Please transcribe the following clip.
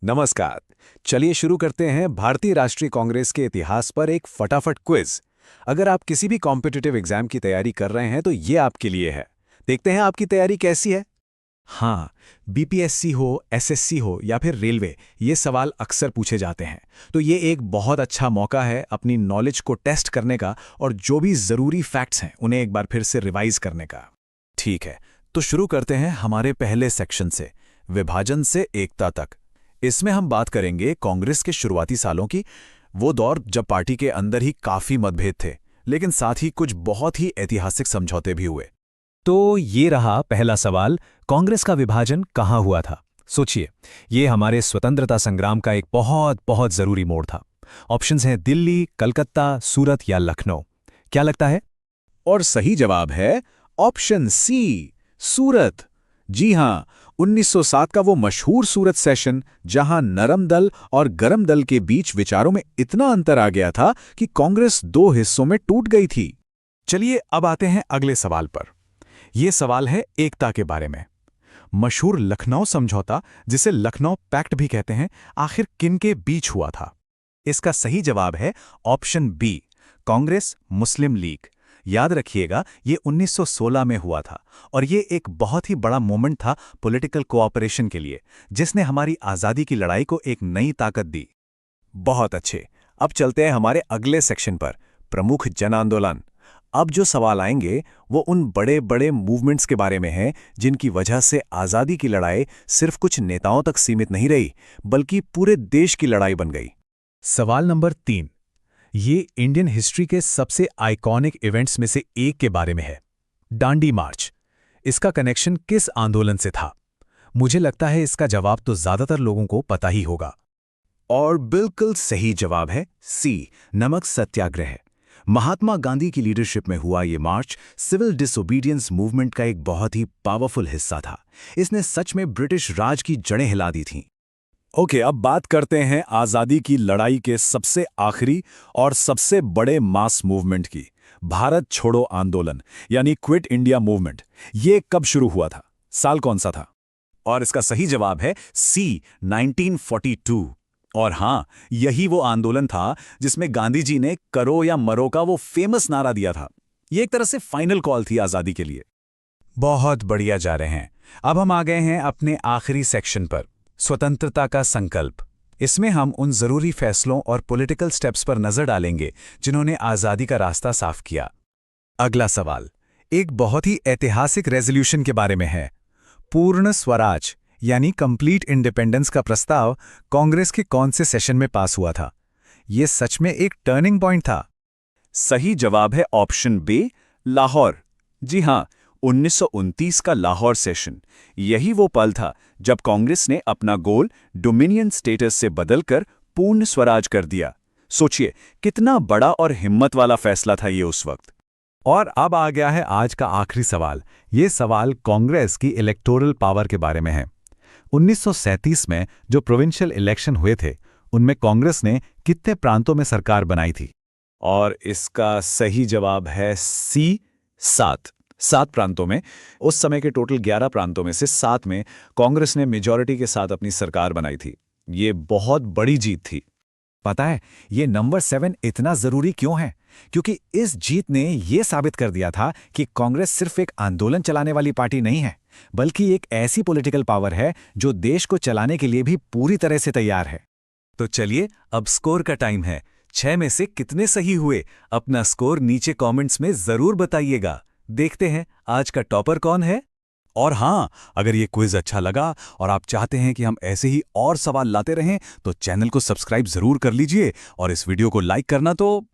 नमस्कार। चलिए शुरू करते हैं भारतीय राष्ट्रीय कांग्रेस के इतिहास पर एक फटाफट क्विज। अगर आप किसी भी कॉम्पिटिटिव एग्जाम की तैयारी कर रहे हैं तो ये आपके लिए है। देखते हैं आपकी तैयारी कैसी है। हाँ, बीपीएससी हो, एसएससी हो या फिर रेलवे, ये सवाल अक्सर पूछे जाते हैं। तो ये एक बहुत अच्छा मौका है अपनी नॉलेज को टेस्ट करने का और जो भी ज़रूरी फैक्ट्स हैं उन्हें एक बार फिर से रिवाइज करने का। ठीक है, तो शुरू करते हैं हमारे पहले सेक्शन से, विभाजन से एकता तक। इसमें हम बात करेंगे कांग्रेस के शुरुआती सालों की, वो दौर जब पार्टी के अंदर ही काफी मतभेद थे, लेकिन साथ ही कुछ बहुत ही ऐतिहासिक समझौते भी हुए। तो ये रहा पहला सवाल, कांग्रेस का विभाजन कहाँ हुआ था? सोचिए, ये हमारे स्वतंत्रता संग्राम का एक बहुत बहुत जरूरी मोड़ था। ऑप्शंस हैं दिल्ली, कलकत्ता, सूरत या लखनऊ। क्या लगता है? और सही जवाब है ऑप्शन सी, सूरत। जी हां, 1907 का वो मशहूर सूरत सेशन, जहां नरम दल और गरम दल के बीच विचारों में इतना अंतर आ गया था कि कांग्रेस दो हिस्सों में टूट गई थी। चलिए अब आते हैं अगले सवाल पर। यह सवाल है एकता के बारे में। मशहूर लखनऊ समझौता, जिसे लखनऊ पैक्ट भी कहते हैं, आखिर किन के बीच हुआ था? इसका सही जवाब है ऑप्शन बी, कांग्रेस मुस्लिम लीग। याद रखिएगा, ये 1916 में हुआ था और ये एक बहुत ही बड़ा मोमेंट था पॉलिटिकल कोऑपरेशन के लिए, जिसने हमारी आज़ादी की लड़ाई को एक नई ताकत दी। बहुत अच्छे, अब चलते हैं हमारे अगले सेक्शन पर, प्रमुख जन आंदोलन। अब जो सवाल आएंगे वो उन बड़े बड़े मूवमेंट्स के बारे में हैं जिनकी वजह से आज़ादी की लड़ाई सिर्फ कुछ नेताओं तक सीमित नहीं रही, बल्कि पूरे देश की लड़ाई बन गई। सवाल नंबर 3, ये इंडियन हिस्ट्री के सबसे आइकॉनिक इवेंट्स में से एक के बारे में है, दांडी मार्च। इसका कनेक्शन किस आंदोलन से था? मुझे लगता है इसका जवाब तो ज्यादातर लोगों को पता ही होगा। और बिल्कुल सही जवाब है सी, नमक सत्याग्रह। महात्मा गांधी की लीडरशिप में हुआ ये मार्च सिविल डिसोबीडियंस मूवमेंट का एक बहुत ही पावरफुल हिस्सा था। इसने सच में ब्रिटिश राज की जड़ें हिला दी थीं। ओके, अब बात करते हैं आज़ादी की लड़ाई के सबसे आखिरी और सबसे बड़े मास मूवमेंट की, भारत छोड़ो आंदोलन यानी क्विट इंडिया मूवमेंट। ये कब शुरू हुआ था? साल कौन सा था? और इसका सही जवाब है सी, 1942। और हां, यही वो आंदोलन था जिसमें गांधी जी ने करो या मरो का वो फेमस नारा दिया था। ये एक तरह से फाइनल कॉल थी आज़ादी के लिए। बहुत बढ़िया जा रहे हैं। अब हम आ गए हैं अपने आखिरी सेक्शन पर, स्वतंत्रता का संकल्प। इसमें हम उन जरूरी फैसलों और पॉलिटिकल स्टेप्स पर नजर डालेंगे जिन्होंने आज़ादी का रास्ता साफ किया। अगला सवाल एक बहुत ही ऐतिहासिक रेजोल्यूशन के बारे में है। पूर्ण स्वराज यानी कंप्लीट इंडिपेंडेंस का प्रस्ताव कांग्रेस के कौन से सेशन में पास हुआ था? यह सच में एक टर्निंग पॉइंट था। सही जवाब है ऑप्शन बी, लाहौर। जी हां, 1929 का लाहौर सेशन। यही वो पल था जब कांग्रेस ने अपना गोल डोमिनियन स्टेटस से बदलकर पूर्ण स्वराज कर दिया। सोचिए कितना बड़ा और हिम्मत वाला फैसला था ये उस वक्त। और अब आ गया है आज का आखिरी सवाल। ये सवाल कांग्रेस की इलेक्टोरल पावर के बारे में है। 1937 में जो प्रोविंशियल इलेक्शन हुए थे, उनमें कांग्रेस ने कितने प्रांतों में सरकार बनाई थी? और इसका सही जवाब है सी, 7 प्रांतों में। उस समय के टोटल 11 प्रांतों में से 7 में कांग्रेस ने मेजॉरिटी के साथ अपनी सरकार बनाई थी। ये बहुत बड़ी जीत थी। पता है ये नंबर 7 इतना जरूरी क्यों है? क्योंकि इस जीत ने यह साबित कर दिया था कि कांग्रेस सिर्फ एक आंदोलन चलाने वाली पार्टी नहीं है, बल्कि एक ऐसी पॉलिटिकल पावर है जो देश को चलाने के लिए भी पूरी तरह से तैयार है। तो चलिए अब स्कोर का टाइम है। 6 में से कितने सही हुए? अपना स्कोर नीचे कमेंट्स में जरूर बताइएगा। देखते हैं आज का टॉपर कौन है। और हां, अगर ये क्विज अच्छा लगा और आप चाहते हैं कि हम ऐसे ही और सवाल लाते रहें तो चैनल को सब्सक्राइब जरूर कर लीजिए और इस वीडियो को लाइक करना तो